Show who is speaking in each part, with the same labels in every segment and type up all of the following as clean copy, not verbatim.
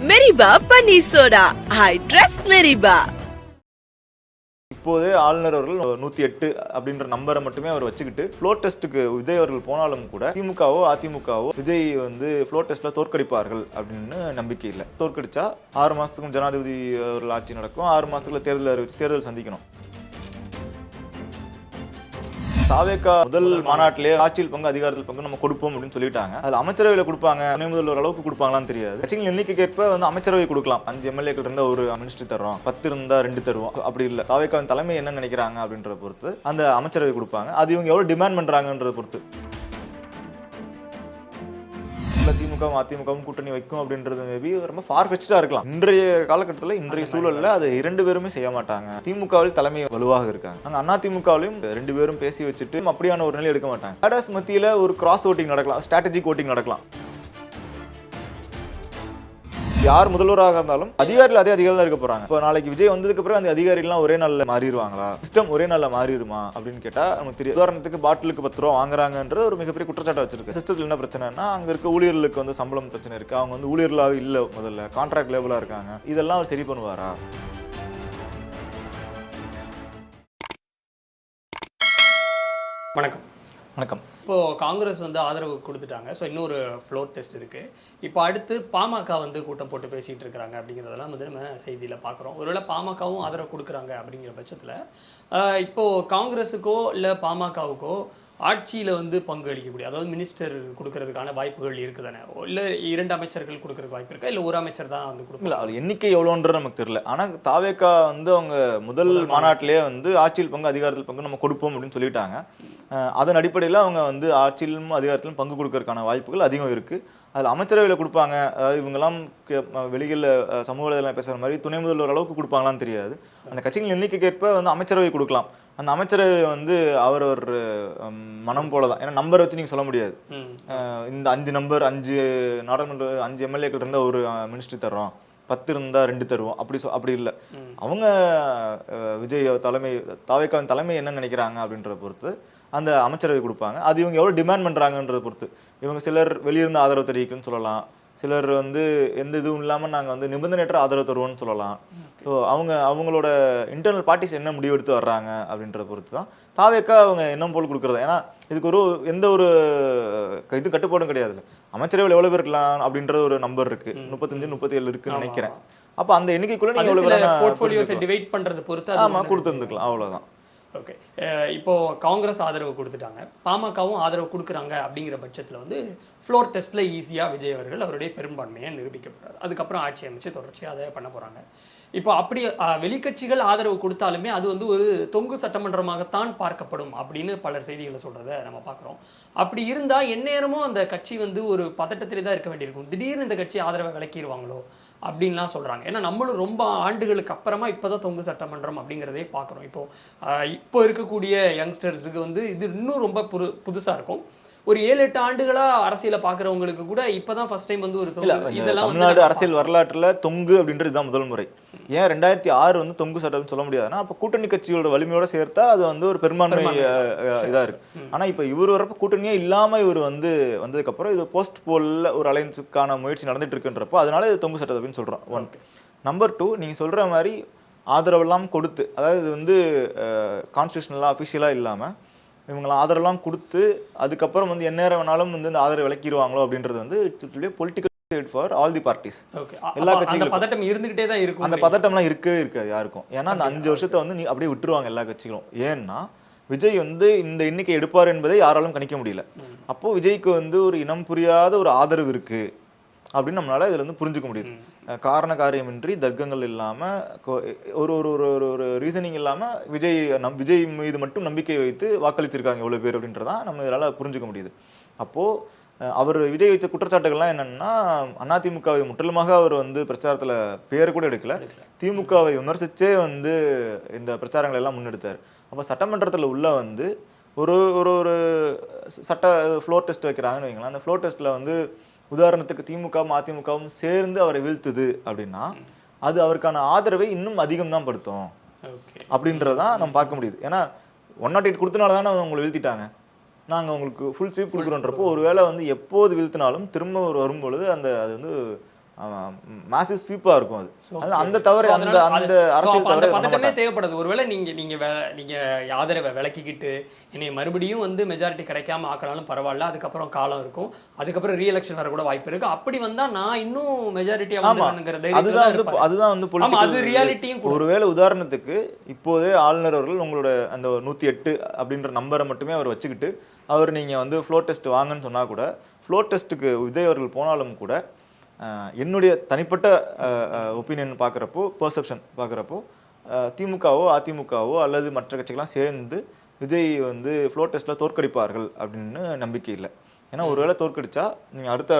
Speaker 1: மெரிபா paneer soda. I trust மெரிபா.
Speaker 2: இப்போதே ஆளுநர் அவர்கள் 108 அப்படின்ற நம்பரை மட்டுமே அவர் வச்சுக்கிட்டு ஃப்ளோர் டெஸ்ட்டுக்கு விஜய் அவர்கள் போனாலும் கூட திமுகவோ அதிமுகவோ விஜய் ஃப்ளோர் டெஸ்ட்ல தோற்கடிப்பார்கள் அப்படின்னு நம்பிக்கை இல்லை. தோற்கடிச்சா 6 மாசத்துக்கும் ஜனாதிபதி அவர்கள் ஆட்சி நடக்கும், 6 மாசத்துக்குள்ள தேர்தல் அறிவிச்சு தேர்தல் சந்திக்கணும். தாவேகா முதல் மாநாட்டிலே ஆட்சியில் பங்கு அதிகாரத்தில் பங்கு நம்ம கொடுப்போம் அப்படின்னு சொல்லிட்டாங்க. அதுல அமைச்சரவையில கொடுப்பாங்க, துணை முதல்வர் அளவுக்கு கொடுப்பாங்களான்னு தெரியாது. கட்சிகள் எண்ணிக்கைக்கேற்ப அமைச்சரவை கொடுக்கலாம். 5 எம்எல்ஏக்கள் இருந்தா ஒரு மினிஸ்டர் தருவோம், 10 இருந்தா 2 தருவோம். அப்படி இல்லை, தாவேகாவின் தலைமை என்ன நினைக்கிறாங்க அப்படின்றத பொறுத்து அந்த அமைச்சரவை கொடுப்பாங்க. அது இவங்க எவ்வளவு டிமாண்ட் பண்றாங்கன்றத பொறுத்து. திமுக அதிமுகவும் கூட்டணி வைக்கும் அப்படின்றது மேபி ரொம்ப ஃபார்ஃபெட்சா இருக்கலாம். இன்றைய காலகட்டத்தில் இன்றைய சூழல்ல அது 2 பேருமே செய்ய மாட்டாங்க. திமுகவில் தலைமை வலுவாக இருக்காங்க. அங்க அதிமுகவிலும் 2 பேரும் பேசி வச்சுட்டு அப்படியான ஒரு நிலை எடுக்க மாட்டாங்க. கேடர்ஸ் மத்தியில ஒரு கிராஸ் ஓட்டிங் நடக்கலாம், ஸ்ட்ராட்டஜிக் ஓட்டிங் நடக்கலாம். யார் முதல்வராக இருந்தாலும் அதிகாரிகள் அதே அதிகாரிகள் தான் இருக்க போறாங்க. இப்போ நாளைக்கு விஜய் வந்ததுக்கு அப்புறம் அந்த அதிகாரிகள்லாம் ஒரே நாள்ல மாறிடுவாங்களா, சிஸ்டம் ஒரே நாள்ல மாறிடுமா அப்படின்னு கேட்டா நமக்கு தெரியும். உதாரணத்துக்கு பாட்டிலுக்கு 10 ரூபா வாங்குறாங்கன்றது ஒரு மிகப்பெரிய குற்றச்சாட்டை வச்சிருக்கு. சிஸ்டத்தில் என்ன பிரச்சனைனா அங்க இருக்க ஊழியர்களுக்கு சம்பளம் பிரச்சனை இருக்கு. அவங்க ஊழியர்களாக இல்ல, முதல்ல கான்ட்ராக்ட் லேபிளா இருக்காங்க. இதெல்லாம் அவர் சரி பண்ணுவாரா?
Speaker 3: வணக்கம்.
Speaker 2: வணக்கம்.
Speaker 3: இப்போ காங்கிரஸ் ஆதரவு கொடுத்துட்டாங்க. ஸோ இன்னொரு ஃப்ளோர் டெஸ்ட் இருக்கு. இப்போ அடுத்து பாமக கூட்டம் போட்டு பேசிட்டு இருக்காங்க அப்படிங்கிறதெல்லாம் நம்ம செய்தியில பார்க்குறோம். ஒருவேளை பாமகவும் ஆதரவு கொடுக்குறாங்க அப்படிங்கிற பட்சத்தில் இப்போ காங்கிரஸுக்கோ இல்லை பாமகவுக்கோ ஆட்சியில் பங்கு அளிக்கக்கூடிய, அதாவது மினிஸ்டர் கொடுக்கறதுக்கான வாய்ப்புகள் இருக்குதானே? இல்லை 2 அமைச்சர்கள் கொடுக்கறதுக்கு வாய்ப்பு இருக்கா, இல்லை ஒரு அமைச்சர் தான் கொடுக்கல?
Speaker 2: அவர் எண்ணிக்கை எவ்வளோன்றது நமக்கு தெரியல. ஆனால் தாவேகா அவங்க முதல் மாநாட்டிலே ஆட்சியில் பங்கு அதிகாரத்தில் பங்கு நம்ம கொடுப்போம் அப்படின்னு சொல்லிட்டாங்க. அதன் அடிப்படையில் அவங்க ஆட்சியிலும் அதிகாரத்திலும் பங்கு கொடுக்கறதுக்கான வாய்ப்புகள் அதிகம் இருக்கு. அதில் அமைச்சரவையில் கொடுப்பாங்க, அதாவது இவங்கெல்லாம் வெளியில் சமூக வலைதளம் பேசுகிற மாதிரி துணை முதல்வர் அளவுக்கு கொடுப்பாங்களான்னு தெரியாது. அந்த கட்சிகள் எண்ணிக்கைக்கேற்ப அமைச்சரவை கொடுக்கலாம். அந்த அமைச்சரவை அவர் ஒரு மனம் போல தான். ஏன்னா நம்பர் வச்சு நீங்கள் சொல்ல முடியாது. இந்த 5 நம்பர் 5 நாடாளுமன்ற 5 எம்எல்ஏக்கள் இருந்தால் ஒரு மினிஸ்டர் தர்றோம், 10 இருந்தால் 2 தருவோம், அப்படி இல்லை. அவங்க விஜய் தலைமை தாவேகாவின் தலைமை என்ன நினைக்கிறாங்க அப்படின்றத பொறுத்து அந்த அமைச்சரவை கொடுப்பாங்க. அது இவங்க எவ்வளோ டிமாண்ட் பண்ணுறாங்கன்றதை பொறுத்து. இவங்க சிலர் வெளியிருந்து ஆதரவு தெரிவிக்குன்னு சொல்லலாம், சிலர் எந்த இதுவும் இல்லாமல் நாங்கள் நிபந்தனையற்ற ஆதரவு தருவோம்னு சொல்லலாம். ஸோ அவங்களோட இன்டர்னல் பார்ட்டிஸ் என்ன முடிவெடுத்து வர்றாங்க அப்படின்றத பொறுத்து தான் தாவேக்கா அவங்க எண்ணம் போல் கொடுக்குறது. ஏன்னா இதுக்கு எந்த ஒரு இது கட்டுப்பாடும் கிடையாது. அமைச்சரவையில் எவ்வளோ பேர் இருக்கலாம் அப்படின்ற ஒரு நம்பர் இருக்கு, 35 37 இருக்குன்னு நினைக்கிறேன். அப்போ அந்த எண்ணிக்கைக்குள்ள நீங்கள் எவ்வளோ
Speaker 3: போர்ட்ஃபோலியோஸை டிவைட் பண்ணுறது பொறுத்து
Speaker 2: ஆமாம் கொடுத்துருந்துக்கலாம், அவ்வளோதான்.
Speaker 3: ஓகே. இப்போ காங்கிரஸ் ஆதரவு கொடுத்துட்டாங்க, பாமகவும் ஆதரவு கொடுக்குறாங்க. அப்படிங்கிற பட்சத்தில் ஃப்ளோர் டெஸ்ட்டில் ஈஸியாக விஜய் அவர்கள் அவருடைய பெரும்பான்மையை நிரூபிக்கப்படுறாரு. அதுக்கப்புறம் ஆட்சி அமைச்சு தொடர்ச்சியாக அதை பண்ண போகிறாங்க. இப்போ அப்படி வெளிக்கட்சிகள் ஆதரவு கொடுத்தாலுமே அது ஒரு தொங்கு சட்டமன்றமாகத்தான் பார்க்கப்படும் அப்படின்னு பலர் செய்திகளை சொல்கிறத நம்ம பார்க்குறோம். அப்படி இருந்தால் எந்நேரமும் அந்த கட்சி ஒரு பதட்டத்திலே தான் இருக்க வேண்டியிருக்கும். திடீர்னு இந்த கட்சி ஆதரவை விலக்கிடுவாங்களோ அப்படின்லாம் சொல்கிறாங்க. ஏன்னா நம்மளும் ரொம்ப ஆண்டுகளுக்கு அப்புறமா இப்போ தான் தொங்கு சட்டமன்றம் அப்படிங்கிறதே பார்க்குறோம். இப்போ இருக்கக்கூடிய யங்ஸ்டர்ஸுக்கு இது இன்னும் ரொம்ப புதுசாக இருக்கும். ஒரு 7-8 ஆண்டுகளா அரசியலை பாக்குறவங்களுக்கு கூட இப்பதான் ஃபர்ஸ்ட் டைம் ஒரு
Speaker 2: இதெல்லாம் தமிழ்நாடு அரசியல் வரலாற்றுல தொங்கு அப்படின்றது தான் முதல் முறை. ஏன் 2006 தொங்கு சட்டம் சொல்ல முடியாதுன்னா அப்ப கூட்டணி கட்சியோட வலிமையோட சேர்த்தா அது ஒரு பெரும்பான்மை இதா இருக்கு. ஆனா இப்ப இவர் வரப்ப கூட்டணியே இல்லாம இவர் வந்ததுக்கு அப்புறம் இது போஸ்ட் போல்ல ஒரு அலைன்ஸுக்கான முயற்சி நடந்துட்டு இருக்குன்றப்போ அதனால இது தொங்கு சட்டம் அப்படின்னு சொல்றோம். 1. நம்பர் 2, நீங்க சொல்ற மாதிரி ஆதரவெல்லாம் கொடுத்து, அதாவது இது கான்ஸ்டியூஷனலா அபிஷியலா இல்லாம இவங்களை ஆதரவெல்லாம் கொடுத்து அதுக்கப்புறம் எந்நேரம் வேணாலும் இந்த ஆதரவு விலக்கிடுவாங்களோ அப்படின்றது political for all the parties. எல்லா கட்சிகளும் பதட்டம் இருந்துகிட்டே தான் இருக்கும். அந்த பதட்டம்லாம் இருக்கவே இருக்காது யாருக்கும். ஏன்னா அந்த 5 வருஷத்தை நீ அப்படியே விட்டுருவாங்க எல்லா கட்சிகளும். ஏன்னா விஜய் இந்த எண்ணிக்கை எடுப்பார் என்பதை யாராலும் கணிக்க முடியல. அப்போ விஜய்க்கு ஒரு இனம் புரியாத ஒரு ஆதரவு இருக்கு அப்படின்னு நம்மளால இதுல புரிஞ்சுக்க முடியுது. காரண காரியமின்றி தர்க்கங்கள் இல்லாம ஒரு ஒரு ஒரு ரீசனிங் இல்லாம விஜய் மீது மட்டும் நம்பிக்கை வைத்து வாக்களிச்சிருக்காங்க எவ்வளவு பேர் அப்படின்றதான் நம்ம இதனால புரிஞ்சுக்க முடியுது. அப்போ அவர் விஜய் வச்ச குற்றச்சாட்டுகள்லாம் என்னன்னா அதிமுகவை முற்றிலுமாக அவர் பிரச்சாரத்துல பேர் கூட எடுக்கல, திமுகவை விமர்சிச்சே இந்த பிரச்சாரங்கள் எல்லாம் முன்னெடுத்தார். அப்ப சட்டமன்றத்துல உள்ள ஒரு ஒரு சட்ட ஃப்ளோர் டெஸ்ட் வைக்கிறாங்கன்னு வைங்களேன். அந்த ஃப்ளோர் டெஸ்ட்ல உதாரணத்துக்கு திமுகவும் அதிமுகவும் சேர்ந்து அவரை வீழ்த்துது அப்படின்னா அது அவருக்கான ஆதரவை இன்னும் அதிகம் தான் படுத்தும் அப்படின்றதான் நம்ம பார்க்க முடியுது. ஏன்னா 108 கொடுத்தனால தானே உங்களை வீழ்த்திட்டாங்க, நாங்கள் உங்களுக்கு ஃபுல் ஸ்வீப் கொடுக்குறோன்றப்போ ஒருவேளை எப்போது வீழ்த்தினாலும் திரும்ப வரும்பொழுது அது மாசிவ் ஸ்வீப்பா இருக்கும். அது அந்த தவறு அந்த அந்த அரசியல் தவறு
Speaker 3: பதட்டமே தேவைப்படுது. ஒருவேளை நீங்க ஆதரவை விலக்கிக்கிட்டு இனி மறுபடியும் வந்து மெஜாரிட்டி கிடைக்காம ஆக்கலாலும் பரவாயில்ல, அதுக்கப்புறம் காலம் இருக்கும், அதுக்கப்புறம் ரீஎலெக்ஷன் வர கூட வாய்ப்பு இருக்கு, அப்படி வந்தா நான் இன்னும் மெஜாரிட்டியா
Speaker 2: அதுதான் வந்து
Speaker 3: அது ரியாலிட்டியும்.
Speaker 2: ஒருவேளை உதாரணத்துக்கு இப்போதே ஆளுநர் அவர்கள் உங்களோட அந்த 108 அப்படின்ற நம்பரை மட்டுமே அவர் வச்சுக்கிட்டு அவர் நீங்க வந்து ஃப்ளோர் டெஸ்ட் வாங்கன்னு சொன்னா கூட, ஃப்ளோர் டெஸ்ட்டுக்கு விஜய் அவர்கள் போனாலும் கூட என்னுடைய தனிப்பட்ட ஒப்பீனியன் பார்க்குறப்போ, பெர்செப்ஷன் பார்க்குறப்போ, திமுகவோ அதிமுகவோ அல்லது மற்ற கட்சிகள்லாம் சேர்ந்து விஜய் வந்து ஃப்ளோர் டெஸ்ட்டில் தோற்கடிப்பார்கள் அப்படின்னு நம்பிக்கை இல்லை. ஏன்னா ஒருவேளை தோற்கடிச்சா நீங்கள் அடுத்த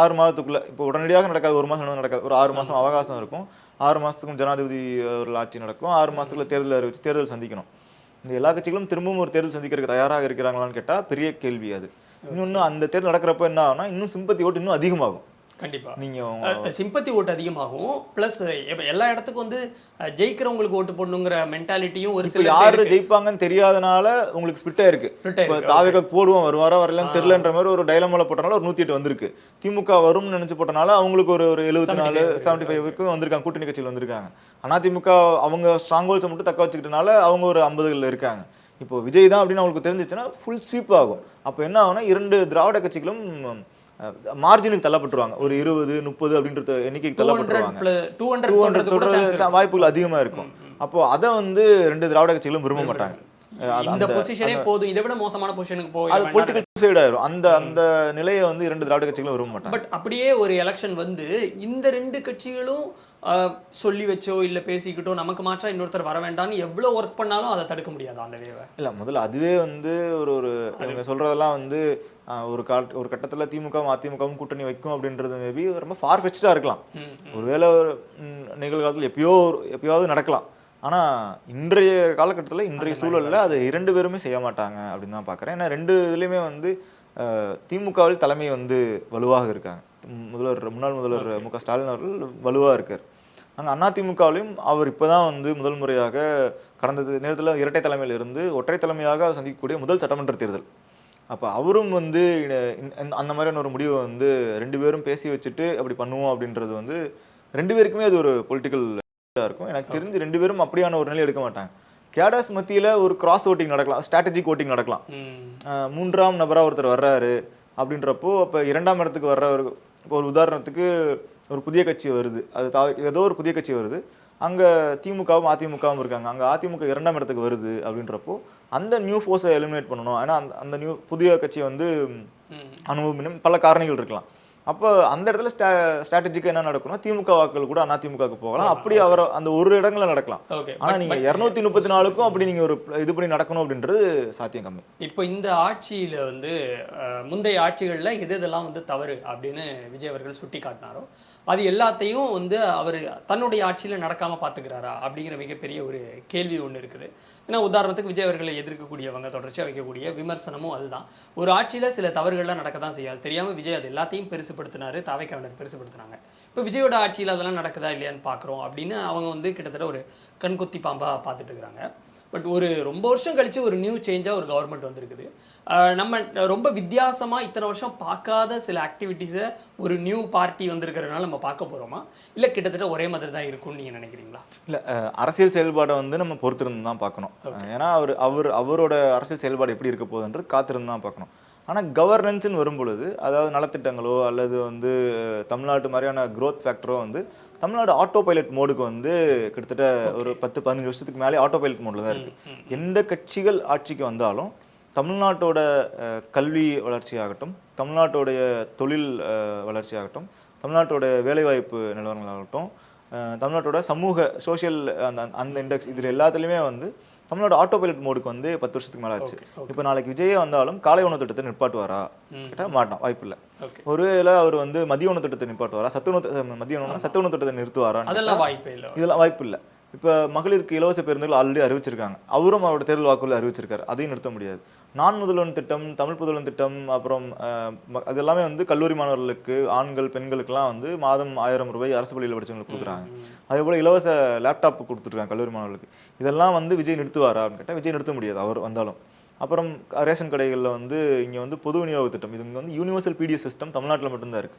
Speaker 2: 6 மாதத்துக்குள்ளே, இப்போ உடனடியாக நடக்காது, 1 மாதம் நடக்காது, ஒரு 6 மாதம் அவகாசம் இருக்கும். 6 மாதத்துக்கும் ஜனாதிபதி ஒரு ஆட்சி நடக்கும், 6 மாதத்துக்குள்ள தேர்தல் அறிவிச்சு தேர்தல் சந்திக்கணும். இந்த எல்லா கட்சிகளும் திரும்பவும் ஒரு தேர்தல் சந்திக்கிறதுக்கு தயாராக இருக்கிறாங்களான்னு கேட்டால் பெரிய கேள்வி அது. இன்னொன்று அந்த தேர்தல் நடக்கிறப்ப என்ன ஆகும்னா இன்னும் சிம்பத்தி ஓட்டு இன்னும் அதிகமாகும்.
Speaker 3: கண்டிப்பா
Speaker 2: நீங்க
Speaker 3: சிம்பத்தி ஓட்டு அதிகமாகும். பிளஸ் எல்லா இடத்துக்கும் வந்து ஜெயிக்கிறவங்களுக்கு ஓட்டு போடணுங்கிற மென்டாலிட்டியும் ஒரு சில
Speaker 2: யாரு ஜெயிப்பாங்கன்னு தெரியாதனால உங்களுக்கு ஸ்பிட் ஆயிருக்கு. தாவேக போடுவோம் வருவாரா வரலன்னு தெரியலன்ற மாதிரி ஒரு டைலமால போட்டனால ஒரு 108 வந்திருக்கு. திமுக வரும்னு நினைச்சு போட்டனால அவங்களுக்கு ஒரு 74 75 வந்திருக்காங்க, கூட்டணி கட்சியில் வந்திருக்காங்க. அதிமுக அவங்க ஸ்ட்ராங் ஹோல்ஸை மட்டும் தக்க வச்சுக்கிட்டனால அவங்க ஒரு 50களில் இருக்காங்க. இப்போ விஜய் தான் அப்படின்னு அவங்களுக்கு தெரிஞ்சிச்சுன்னா ஃபுல் ஸ்வீப் ஆகும். அப்போ என்ன ஆகும்னா 2 திராவிட கட்சிகளும் மார்ஜினுக்கு தள்ளப்பட்டுருவாங்க. ஒரு 20 30 அப்படின்ற எண்ணிக்கைக்கு தள்ளப்பட்டுருவாங்க. 200 வாய்ப்புகள் அதிகமா இருக்கும். அப்போ அதை வந்து 2 திராவிட கட்சிகளும் விரும்ப மாட்டாங்க.
Speaker 3: இந்த பொசிஷனே போதும், இதை விட மோசமான பொசிஷனுக்கு போய்
Speaker 2: அது பொலிட்டிக்கல் சூசைட் ஆயிரும். அந்த நிலையை வந்து 2 திராவிட கட்சிகளும் விரும்ப மாட்டாங்க.
Speaker 3: பட் அப்படியே ஒரு எலெக்ஷன் வந்து இந்த 2 கட்சிகளும் சொல்லி வச்சோ இல்ல பேசிக்கிட்டோ நமக்கு மாற்றா இன்னொருத்தர் வர வேண்டாம்னு எவ்வளவு ஒர்க் பண்ணாலும் அதை தடுக்க முடியாது அந்த வேவை.
Speaker 2: இல்ல முதல்ல அதுவே வந்து ஒரு இவங்க சொல்றதெல்லாம் வந்து ஒரு கட்டத்துல திமுகவும் அதிமுகவும் கூட்டணி வைக்கும் அப்படின்றது மேபி ரொம்ப ஃபார் ஃபெச்டா இருக்கலாம். ஒருவேளை நிகழ்காலத்தில் எப்பயாவது நடக்கலாம். ஆனா இன்றைய காலகட்டத்துல இன்றைய சூழல்ல அது 2 பேருமே செய்ய மாட்டாங்க அப்படின்னு தான் பாக்குறேன். ஏன்னா 2 இதுலயுமே வந்து திமுகவில் தலைமை வந்து வலுவாக இருக்காங்க. முன்னாள் முதல்வர் மு.க. ஸ்டாலின் அவர்கள் வலுவா இருக்கார். அங்க அதிமுகவிலையும் அவர் இப்பதான் வந்து முதல் முறையாக கடந்த நேரத்தில் இரட்டை தலைமையில் இருந்து ஒற்றை தலைமையாக சந்திக்கக்கூடிய முதல் சட்டமன்ற தேர்தல். அப்ப அவரும் வந்து அந்த மாதிரியான ஒரு முடிவை வந்து 2 பேரும் பேசி வச்சுட்டு அப்படி பண்ணுவோம் அப்படின்றது வந்து 2 பேருக்குமே அது ஒரு பொலிட்டிக்கல் இருக்கும். எனக்கு தெரிஞ்சு 2 பேரும் அப்படியான ஒரு நிலை எடுக்க மாட்டாங்க. கேடஸ் மத்தியில ஒரு கிராஸ் ஓட்டிங் நடக்கலாம், ஸ்ட்ராட்டஜிக் ஓட்டிங் நடக்கலாம். 3ஆம் நபரா ஒருத்தர் வர்றாரு அப்படின்றப்போ அப்ப 2ஆம் இடத்துக்கு வர்றவர், ஒரு உதாரணத்துக்கு ஒரு புதிய கட்சி வருது, அது ஏதோ ஒரு புதிய கட்சி வருது, அங்க திமுகவும் அதிமுகவும் இருக்காங்க, அங்க அதிமுக 2ஆம் இடத்துக்கு வருது அப்படின்றப்போ அந்த நியூ ஃபோர்ஸை எலிமினேட் பண்ணணும். ஏன்னா அந்த நியூ புதிய கட்சியை வந்து அனுபவம் பல காரணிகள் இருக்கலாம். அப்போ அந்த இடத்துல ஸ்ட்ராட்டஜிக்கு என்ன நடக்கணும், திமுக வாக்குகள் கூட அதிமுகவுக்கு போகலாம். அப்படி அவர் அந்த ஒரு இடங்கள்ல நடக்கலாம். ஆனா நீங்க 234க்கும் அப்படி நீங்க ஒரு இது பண்ணி நடக்கணும் அப்படின்றது சாத்தியம் கம்மி.
Speaker 3: இப்போ இந்த ஆட்சியில வந்து முந்தைய ஆட்சிகள்ல இதெல்லாம் வந்து தவறு அப்படின்னு விஜய் அவர்கள் சுட்டி காட்டினாரோ அது எல்லாத்தையும் வந்து அவர் தன்னுடைய ஆட்சியில் நடக்காமல் பார்த்துக்கிறாரா அப்படிங்கிற மிகப்பெரிய ஒரு கேள்வி ஒன்று இருக்குது. ஏன்னா உதாரணத்துக்கு விஜய் அவர்களை எதிர்க்கக்கூடியவங்க தொடர்ச்சியாக வைக்கக்கூடிய விமர்சனமும் அதுதான். ஒரு ஆட்சியில் சில தவறுகள்லாம் நடக்க தான் செய்யாது. தெரியாமல் விஜய் அது எல்லாத்தையும் பெருசுப்படுத்தினாரு, தாவேக்காவினர் பெருசுப்படுத்தினாங்க. இப்போ விஜயோட ஆட்சியில் அதெல்லாம் நடக்குதா இல்லையான்னு பார்க்குறோம் அப்படின்னு அவங்க வந்து கிட்டத்தட்ட ஒரு கண்கொத்தி பாம்பாக பார்த்துட்டு இருக்கிறாங்க. பட் ஒரு ரொம்ப வருஷம் கழிச்சு ஒரு நியூ சேஞ்சாக ஒரு கவர்மெண்ட் வந்திருக்குது. நம்ம ரொம்ப வித்தியாசமாக இத்தனை வருஷம் பார்க்காத சில ஆக்டிவிட்டீஸை ஒரு நியூ பார்ட்டி வந்திருக்கிறதுனால நம்ம பார்க்க போகிறோமா, இல்லை கிட்டத்தட்ட ஒரே மாதிரி தான் இருக்கும்னு நீங்கள் நினைக்கிறீங்களா?
Speaker 2: இல்லை, அரசியல் செயல்பாடை வந்து நம்ம பொறுத்திருந்து தான் பார்க்கணும். ஏன்னா அவரோட அரசியல் செயல்பாடு எப்படி இருக்க போகுதுன்றது காத்திருந்து தான் பார்க்கணும். ஆனால் கவர்னன்ஸ்ன்னு வரும்பொழுது, அதாவது நலத்திட்டங்களோ அல்லது வந்து தமிழ்நாட்டு மாதிரியான க்ரோத் ஃபேக்டரோ வந்து தமிழ்நாடு ஆட்டோ பைலட் மோடுக்கு வந்து கிட்டத்தட்ட ஒரு 10-15 வருஷத்துக்கு மேலே ஆட்டோ பைலட் மோடில் தான் இருக்குது. எந்த கட்சிகள் ஆட்சிக்கு வந்தாலும் தமிழ்நாட்டோட கல்வி வளர்ச்சியாகட்டும், தமிழ்நாட்டோடைய தொழில் வளர்ச்சியாகட்டும், தமிழ்நாட்டோட வேலைவாய்ப்பு நிலவரங்களாகட்டும், தமிழ்நாட்டோட சமூக சோஷியல் அந்த இண்டெக்ஸ் இதில் எல்லாத்துலேயுமே வந்து தமிழ்நாடு ஆட்டோ பைலட் மோடுக்கு வந்து 10 வருஷத்துக்கு மேலே ஆச்சு. இப்போ நாளைக்கு விஜயே வந்தாலும் காலை உணவு திட்டத்தை நிப்பாட்டுவாரா கேட்டால் மாட்டான், வாய்ப்பு இல்லை. ஒருவேளை அவர் வந்து மதிய உணவு திட்டத்தை நிப்பாட்டுவாரா, மதிய உணவு சத்து உணவு திட்டத்தை நிறுத்துவாரா, இதெல்லாம் வாய்ப்பு இல்லை. இப்போ மகளிருக்கு இலவச பேருந்துகள் ஆல்ரெடி அறிவிச்சிருக்காங்க, அவரும் அவரோட தேர்தல் வாக்குறுதியில் அறிவிச்சிருக்காரு, அதையும் நிறுத்த முடியாது. நான் முதல்வன் திட்டம், தமிழ் புதல்வன் திட்டம், அப்புறம் அது எல்லாமே வந்து கல்லூரி மாணவர்களுக்கு, ஆண்கள் பெண்களுக்குலாம் வந்து மாதம் 1000 ரூபாய் அரசு பள்ளியில் படிச்சவங்களுக்கு கொடுக்குறாங்க. அதே போல இலவச லேப்டாப் கொடுத்துருக்காங்க கல்லூரி மாணவர்களுக்கு. இதெல்லாம் வந்து விஜய் நிறுத்துவாரா அப்படின்னு கேட்டால் விஜய் நிறுத்த முடியாது அவர் வந்தாலும். அப்புறம் ரேஷன் கடைகளில் வந்து இங்கே வந்து பொது விநியோக திட்டம், இது இங்கே வந்து யூனிவர்சல் பிடிஎஸ் சிஸ்டம் தமிழ்நாட்டில் மட்டும்தான் இருக்கு,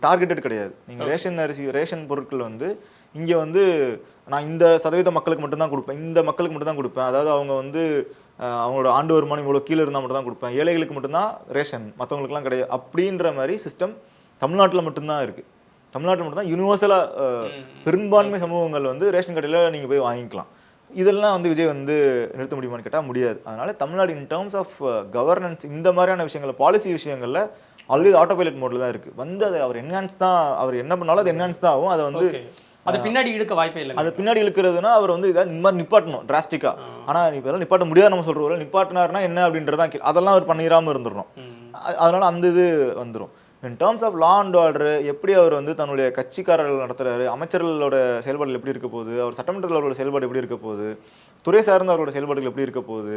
Speaker 2: டார்கெட்டட் கிடையாது. நீங்கள் ரேஷன் பொருட்கள் வந்து இங்கே வந்து நான் இந்த சதவீத மக்களுக்கு மட்டும்தான் கொடுப்பேன், இந்த மக்களுக்கு மட்டும் தான் கொடுப்பேன், அதாவது அவங்க வந்து அவங்களோட ஆண்டு வருமானம் இவ்வளோ கீழே இருந்தால் மட்டும் தான் கொடுப்பேன், ஏழைகளுக்கு மட்டும்தான் ரேஷன், மற்றவங்களுக்குலாம் கிடையாது அப்படின்ற மாதிரி சிஸ்டம் தமிழ்நாட்டில் மட்டும்தான் இருக்கு. தமிழ்நாட்டில் மட்டும்தான் யூனிவர்சலாக பெரும்பான்மை சமூகங்கள் வந்து ரேஷன் கடையில் நீங்கள் போய் வாங்கிக்கலாம். இதெல்லாம் வந்து விஜய் வந்து நிறுத்த முடியுமான்னு கேட்டால் முடியாது. அதனால Tamil Nadu in terms of governance இந்த மாதிரியான விஷயங்கள், பாலிசி விஷயங்கள்ல ஆல்ரெடி ஆட்டோ பைலட் மோட்ல தான் இருக்கு. வந்து அதை அவர் என்ஹான்ஸ் தான், அவர் என்ன பண்ணாலும் அது என்ஹான்ஸ் தான் ஆகும். அதை வந்து
Speaker 3: அது பின்னாடி இழுக்க வாய்ப்பே இல்லை. அது
Speaker 2: பின்னாடி இழுக்கிறதுனா அவர் வந்து இதை இந்த மாதிரி நிப்பாட்டணும் டிராஸ்டிக்கா. ஆனா இப்ப நிப்பாட்ட முடியாது நம்ம சொல்றோம், நிப்பாட்டினாருன்னா என்ன அப்படின்றதான் அதெல்லாம் அவர் பண்ணிடாம இருந்துடணும். அதனால அந்த இது வந்துடும். In terms of law and order எப்படி அவர் வந்து தன்னுடைய கட்சிக்காரர்கள் நடத்துறாரு, அமைச்சர்களோட செயல்பாடுகள் எப்படி இருக்க போகுது, அவர் சட்டமன்றத்தில் அவரோட செயல்பாடு எப்படி இருக்க போகுது, துறை சார்ந்த அவரோட செயல்பாடுகள் எப்படி இருக்க போகுது,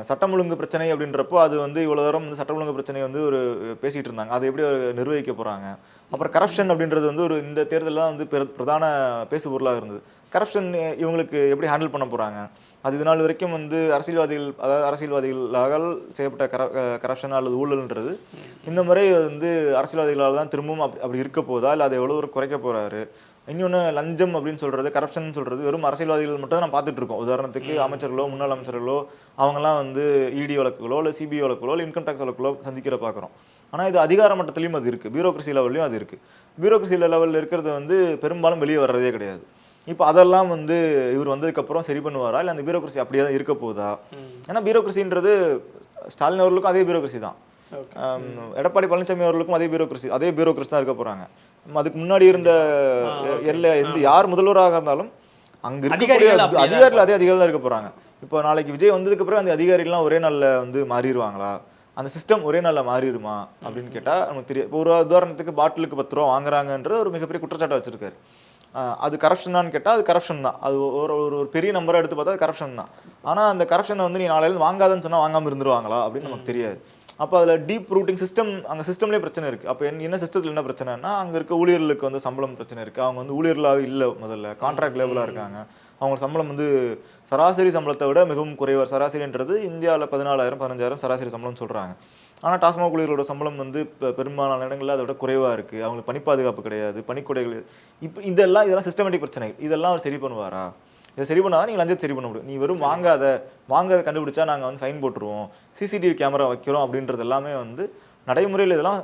Speaker 2: சட்டம் ஒழுங்கு பிரச்சனை அப்படின்றப்போ அது வந்து இவ்வளவு தூரம் வந்து சட்டம் ஒழுங்கு பிரச்சனை வந்து ஒரு பேசிட்டு இருந்தாங்க, அதை எப்படி நிர்வகிக்க போறாங்க. அப்புறம் கரப்ஷன் அப்படின்றது வந்து ஒரு இந்த தேர்தலில் வந்து பிரதான பேசு பொருளாக இருந்தது. கரப்ஷன் இவங்களுக்கு எப்படி ஹேண்டில் பண்ண போறாங்க, அது இது நாள் வரைக்கும் வந்து அரசியல்வாதிகளால் செய்யப்பட்ட கரப்ஷன் அல்லது ஊழல்ன்றது இந்த முறை வந்து அரசியல்வாதிகளால் தான் திரும்பவும் அப்படி இருக்க போதா, இல்லை அதை எவ்வளோ ஒரு குறைக்க போறாரு. இன்னொன்று லஞ்சம் அப்படின்னு சொல்றது, கரப்ஷன் சொல்றது வெறும் அரசியல்வாதிகள் மட்டும் தான் நம்ம பார்த்துட்டு இருக்கோம். உதாரணத்துக்கு அமைச்சர்களோ முன்னாள் அமைச்சர்களோ அவங்கெல்லாம் வந்து இடி வழக்குகளோ இல்லை சிபிஐ வழக்குகளோ இல்லை இன்கம் டேக்ஸ் வழக்குகளோ சந்திக்கிற பார்க்குறோம். ஆனால் இது அதிகார மட்டத்திலையும் அது இருக்கு, பியூரோக்ரஸி லெவல்லையும் அது இருக்கு. பியூரோக்ரஸி லெவலில் இருக்கிறது வந்து பெரும்பாலும் வெளியே வர்றதே கிடையாது. இப்போ அதெல்லாம் வந்து இவர் வந்ததுக்கப்புறம் சரி பண்ணுவாரா, இல்லை அந்த பியூரோக்ரஸி அப்படியே தான் இருக்க போதா? ஏன்னா பியூரோக்ரஸின்றது ஸ்டாலின் அவர்களுக்கும் அதே பியூரோக்ரஸி தான், எடப்பாடி பழனிசாமி அவர்களுக்கும் அதே பியூரோக்ரஸி தான் இருக்க போறாங்க. அதுக்கு முன்னாடி இருந்த யார் முதல்வராக இருந்தாலும் அங்க இருக்கக்கூடிய அதிகாரிகள் அதே அதிகாரிகள் தான் இருக்க போறாங்க. இப்போ நாளைக்கு விஜய் வந்ததுக்கு பிறகு அந்த அதிகாரிகள்லாம் ஒரே நாள்ல வந்து மாறிடுவாங்களா, அந்த சிஸ்டம் ஒரே நாள்ல மாறிடுமா அப்படின்னு கேட்டா நமக்கு தெரியும். இப்போ ஒரு உதாரணத்துக்கு பாட்டிலுக்கு 10 ரூபா வாங்குறாங்கன்றது ஒரு மிகப்பெரிய குற்றச்சாட்டை வச்சிருக்காரு. அது கரப்ஷனான்னு கேட்டால் அது கரப்ஷன் தான். அது ஒரு பெரிய நம்பரை எடுத்து பார்த்தா அது கரப்ஷன் தான். ஆனால் அந்த கரப்ஷனை வந்து நீ நாளையில வாங்காதன்னு சொன்னால் வாங்காமல் இருந்துருவாங்களா அப்படின்னு நமக்கு தெரியாது. அப்போ அதில் டீப் ரூட்டிங் சிஸ்டம், அங்கே சிஸ்டம்லேயே பிரச்சனை இருக்குது. அப்போ என்ன சிஸ்டத்தில் என்ன பிரச்சனைனா, அங்கே இருக்க ஊழியர்களுக்கு வந்து சம்பளம் பிரச்சனை இருக்குது. அவங்க வந்து ஊழியர்களாகவே இல்லை, முதல்ல கான்ட்ராக்ட் லேபிளாக இருக்காங்க. அவங்க சம்பளம் வந்து சராசரி சம்பளத்தை விட மிகவும் குறைவாக, சராசரின்றது இந்தியாவில் 14,000 15,000 சராசரி சம்பளம் சொல்கிறாங்க. ஆனால் டாஸ்மாக் ஊழியர்களோட சம்பளம் வந்து பெரும்பாலான இடங்களில் அதை விட குறைவாக இருக்குது. அவங்களுக்கு பணி பாதுகாப்பு கிடையாது, பணிக்கொடைகள். இப்போ இதெல்லாம் சிஸ்டமேட்டிக் பிரச்சனை. இதெல்லாம் அவர் சரி பண்ணுவாரா? இதை சரி பண்ணாதான் நீங்கள் லஞ்சத்தை சரி பண்ண முடியும். நீ வெறும் வாங்காத கண்டுபிடிச்சா நாங்கள் வந்து ஃபைன் போட்டுருவோம், சிசிடிவி கேமரா வைக்கிறோம் அப்படின்றது எல்லாமே வந்து நடைமுறையில் இதெல்லாம்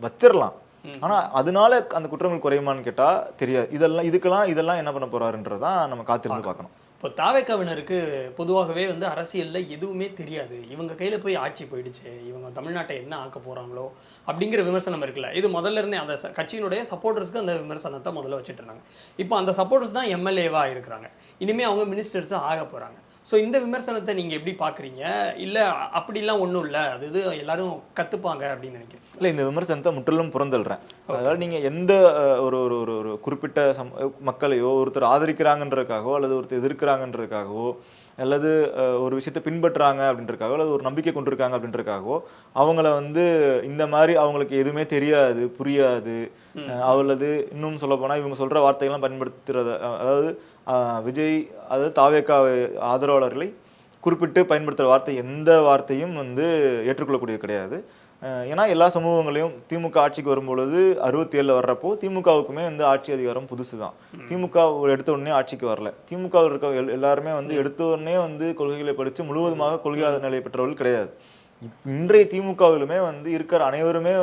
Speaker 2: வச்சிடலாம். ஆனால் அதனால அந்த குற்றங்கள் குறையுமான்னு கேட்டால் தெரியாது. இதெல்லாம் என்ன பண்ண போறாருன்றதான் நம்ம காத்திருந்து பார்க்கணும்.
Speaker 3: இப்போ தாவேக்காவினருக்கு பொதுவாகவே வந்து அரசியலில் எதுவுமே தெரியாது, இவங்க கையில் போய் ஆட்சி போயிடுச்சு, இவங்க தமிழ்நாட்டை என்ன ஆக்க போகிறாங்களோ அப்படிங்கிற விமர்சனம் இருக்குல்ல. இது முதல்ல இருந்தே அந்த கட்சியினுடைய சப்போர்ட்டர்ஸ்க்கு அந்த விமர்சனத்தை முதல்ல வச்சுட்டு இருந்தாங்க. இப்போ அந்த சப்போர்ட்டர்ஸ் தான் எம்எல்ஏவாக இருக்கிறாங்க, இனிமேல் அவங்க மினிஸ்டர்ஸாக ஆக போகிறாங்க. ஸோ இந்த விமர்சனத்தை நீங்கள் எப்படி பார்க்குறீங்க? இல்லை அப்படிலாம் ஒன்றும் இல்லை, அது இது எல்லாரும் கற்றுப்பாங்க அப்படின்னு நினைக்கிறேன்.
Speaker 2: இல்லை, இந்த விமர்சனத்தை முற்றிலும் புறந்தள்ளுறேன். அதாவது நீங்கள் எந்த ஒரு ஒரு ஒரு குறிப்பிட்ட மக்களையோ ஒருத்தர் ஆதரிக்கிறாங்கன்றதுக்காகவோ அல்லது ஒருத்தர் எதிர்க்கிறாங்கன்றதுக்காகவோ அல்லது ஒரு விஷயத்தை பின்பற்றுறாங்க அப்படின்றதுக்காகவோ அல்லது ஒரு நம்பிக்கை கொண்டிருக்காங்க அப்படின்றதுக்காகவோ அவங்கள வந்து இந்த மாதிரி அவங்களுக்கு எதுவுமே தெரியாது, புரியாது, அல்லது இன்னும் சொல்ல போனால் இவங்க சொல்கிற வார்த்தைகள்லாம் பயன்படுத்துறது, அதாவது விஜய் அதாவது தாவேகா ஆதரவாளர்களை குறிப்பிட்டு பயன்படுத்துகிற வார்த்தை எந்த வார்த்தையும் வந்து ஏற்றுக்கொள்ளக்கூடியது கிடையாது. ஏன்னா எல்லா சமூகங்களையும் திமுக ஆட்சிக்கு வரும்பொழுது 67 வர்றப்போ திமுகவுக்குமே வந்து ஆட்சி அதிகாரம் புதுசு தான். திமுக எடுத்த உடனே ஆட்சிக்கு வரல. திமுக இருக்க எல்லாருமே வந்து எடுத்த உடனே வந்து கொள்கைகளை படித்து முழுவதுமாக கொள்கை நிலை பெற்றவர்கள் கிடையாது. இன்றைய திமுகவிலுமே வந்து இருக்கிற அனைவருமே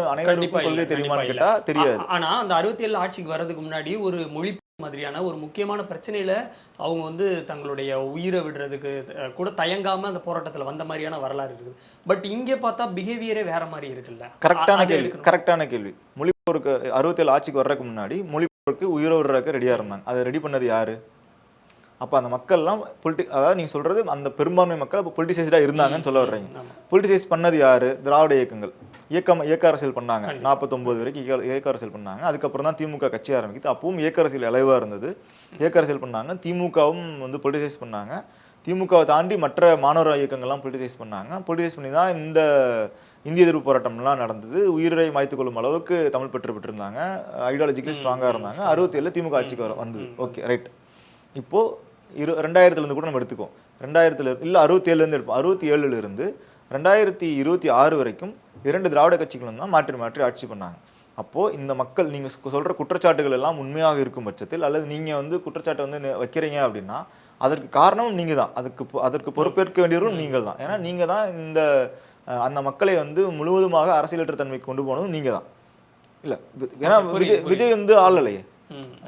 Speaker 2: கொள்கை தெரியுமான்னு கேட்டா தெரியாது.
Speaker 3: ஆனா அந்த 67 ஆட்சிக்கு வர்றதுக்கு முன்னாடி ஒரு மொழி மாதிரியான ஒரு முக்கியமான பிரச்சனையில அவங்க வந்து தங்களுடைய உயிரை விடுறதுக்கு கூட தயங்காம அந்த போராட்டத்துல வந்த மாதிரியான வரலாறு இருக்குது. பட் இங்கே பார்த்தா பிஹேவியரே வேற மாதிரி இருக்குல்ல.
Speaker 2: கரெக்டான கேள்வி. மொழிப்போருக்கு 67 ஆட்சிக்கு வர்றதுக்கு முன்னாடி மொழிப்போருக்கு உயிரை விடுறதுக்கு ரெடியா இருந்தாங்க. அதை ரெடி பண்ணது யாரு? அப்போ அந்த மக்கள்லாம் அதாவது நீங்க சொல்றது அந்த பெரும்பான்மை மக்கள் அப்போ பொலிட்டிசைஸ்டா இருந்தாங்கன்னு சொல்ல வர்றீங்க. பொலிட்டிசைஸ் பண்ணது யாரு? திராவிட இயக்கங்கள் இயக்க அரசியல் பண்ணாங்க. 49 வரைக்கும் இயக்க அரசியல் பண்ணாங்க. அதுக்கப்புறம் தான் திமுக கட்சி ஆரம்பிக்குது. அப்பவும் இயக்க அரசியல் இலைவா இருந்தது. இயக்க அரசியல் பண்ணாங்க. திமுகவும் வந்து பொலிட்டிசைஸ் பண்ணாங்க. திமுகவை தாண்டி மற்ற மாணவர் இயக்கங்கள்லாம் பொலிட்டிசைஸ் பண்ணாங்க. பொலிட்டிசைஸ் பண்ணி தான் இந்த இந்திய எதிர்ப்பு போராட்டம்லாம் நடந்தது. உயிரை மாய்த்து கொள்ளும் அளவுக்கு தமிழ் பெற்று இருந்தாங்க. ஐடியாலஜிக்கலி ஸ்ட்ராங்கா இருந்தாங்க. 67 திமுக ஆட்சிக்கு வந்தது. Okay, right. இப்போ 2000 கூட நம்ம எடுத்துக்கோம். 2000 இல்ல 67 இருந்து எடுப்போம். 67 இருந்து 2026 வரைக்கும் 2 திராவிட கட்சிகளும் தான் மாற்றி மாற்றி ஆட்சி பண்ணாங்க. அப்போ இந்த மக்கள் நீங்க சொல்ற குற்றச்சாட்டுகள் எல்லாம் உண்மையாக இருக்கும் பட்சத்தில், அல்லது நீங்க வந்து குற்றச்சாட்டை வந்து வைக்கிறீங்க அப்படின்னா அதற்கு காரணமும் நீங்க தான், அதற்கு பொறுப்பேற்க வேண்டியவரும் நீங்கள் தான். ஏன்னா நீங்க தான் இந்த அந்த மக்களை வந்து முழுவதுமாக அரசியலற்ற தன்மைக்கு கொண்டு போனதும் நீங்க தான். இல்ல ஏன்னா விஜய் வந்து ஆளலையே,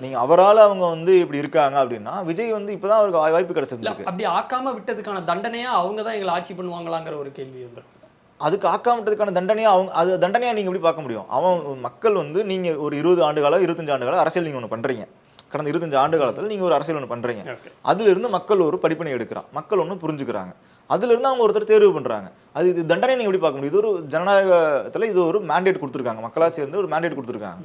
Speaker 2: நீங்க அவரால் அவங்க வந்து இப்படி இருக்காங்க அப்படின்னா விஜய் வந்து இப்பதான் அவருக்கு வாய்ப்பு கிடைச்சது.
Speaker 3: அப்படி ஆக்காம விட்டதுக்கான தண்டனையா அவங்க தான் எங்களை ஆட்சி பண்ணுவாங்களாங்கிற ஒரு கேள்வி வந்துடும்.
Speaker 2: அதுக்கு ஆக்காமட்டதுக்கான தண்டனையா அது தண்டனையா நீங்க எப்படி பார்க்க முடியும்? மக்கள் வந்து நீங்க ஒரு 20 ஆண்டு காலம் 25 ஆண்டு காலம் அரசியல் நீங்க ஒண்ணு பண்றீங்க. கடந்த 25 ஆண்டு காலத்துல நீங்க ஒரு அரசியல் ஒண்ணு பண்றீங்க. அதுல இருந்து மக்கள் ஒரு படிப்பினை எடுக்கிறான், மக்கள் ஒண்ணு புரிஞ்சுக்கிறாங்க, அதுல இருந்து அவங்க ஒருத்தர் தேர்வு பண்றாங்க. இது தண்டனை நீங்க எப்படி பார்க்க முடியும்? இது ஒரு ஜனநாயகத்துல இது ஒரு மேண்டேட் கொடுத்துருக்காங்க, மக்களா சேர்ந்து ஒரு மேண்டேட் கொடுத்துருக்காங்க.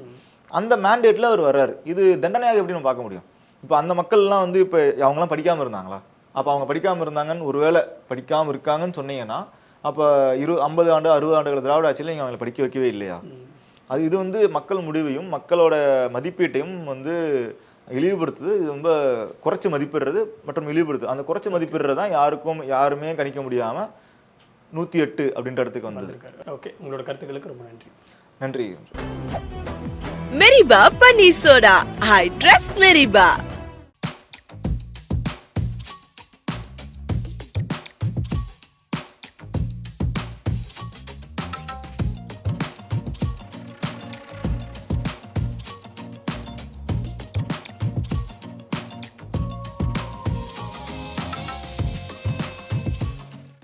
Speaker 2: அந்த மேண்டேட்ல அவர் வர்றாரு, இது தண்டனையாக எப்படி நம்ம பார்க்க முடியும்? இப்ப அந்த மக்கள்லாம் வந்து இப்ப அவங்கலாம் படிக்காம இருந்தாங்களா? அப்ப அவங்க படிக்காம இருந்தாங்கன்னு, ஒருவேளை படிக்காம இருக்காங்கன்னு சொன்னீங்கன்னா அப்ப 50 ஆண்டு 60 ஆண்டுகள் திராவிட ஆட்சியில் நீங்க அவங்களை படிக்க வைக்கவே இல்லையா? இது வந்து மக்கள் முடிவையும் மக்களோட மதிப்பீட்டையும் வந்து இழிவுபடுத்துது. இது ரொம்ப குறைச்சு மதிப்பிடுறது மற்றும் இழிவுபடுத்துது. அந்த குறைச்சு மதிப்பிடுறது தான் யாருமே கணிக்க முடியாம 108 அப்படின்ற இடத்துக்கு வந்தது.
Speaker 3: ஓகே, உங்களோட கருத்துக்களுக்கு ரொம்ப நன்றி.
Speaker 2: நன்றி.
Speaker 1: மெரிபா பன்னீர் சோடா, ஐ ட்ரஸ்ட் மெரிபா.